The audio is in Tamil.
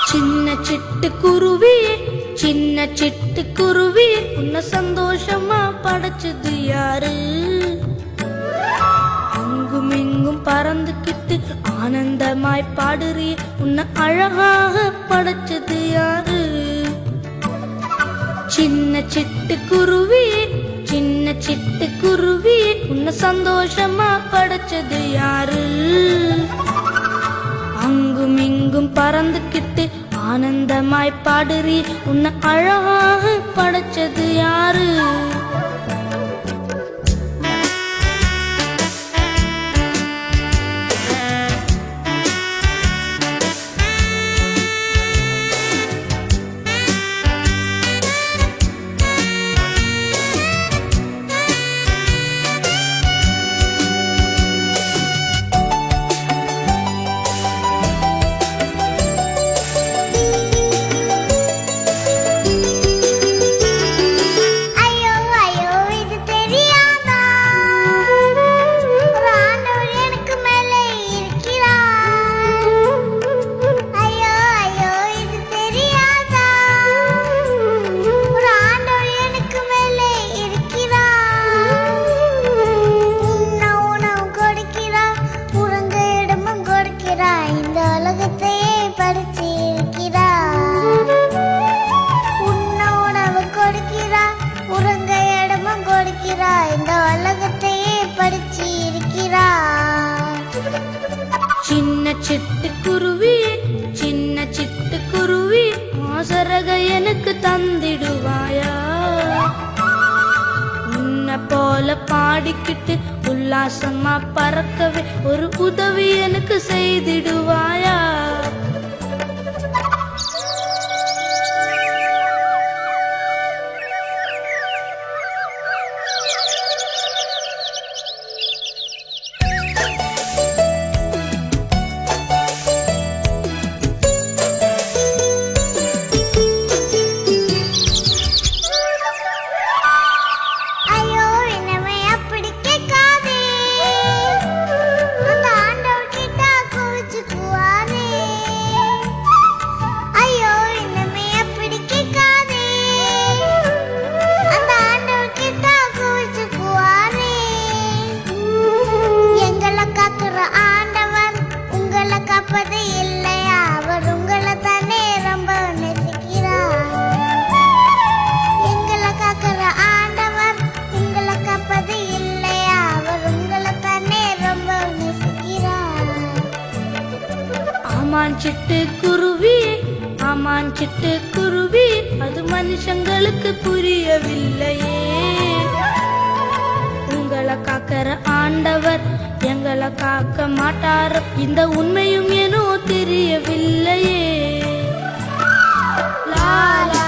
சின்ன சிட்டுக்குருவியே சின்ன சிட்டுக்குருவியே உன்னை சந்தோஷமா படைச்சது யாரு? அங்கும் இங்கும் பறந்துக்கிட்டு ஆனந்தமாய் பாடுறிய உன்னை அழகாக படைச்சது யாரு? சின்ன சிட்டுக்குருவியே சின்ன சிட்டுக்குருவியே உன்னை சந்தோஷமா படைச்சது யாரு? அங்கும் இங்கும் பறந்துக்கிட்டு ஆனந்தமாய் பாடுறி உன்னை அழகாக படைச்சது யாரு? சின்ன சிட்டுக்குருவியே சின்ன சிட்டுக்குருவி ஆசரக எனக்கு தந்திடுவாயா? உன்னை போல பாடிக்கிட்டு உல்லாசமா பறக்கவே ஒரு உதவி எனக்கு செய்திடுவாயா? ஆமான் சிட்டுக்குருவி அது மனுஷங்களுக்கு புரியவில்லையே. உங்களை காக்கிற ஆண்டவர் எங்களை காக்க மாட்டார், இந்த உண்மையும் ஏனோ தெரியவில்லையே. லா லா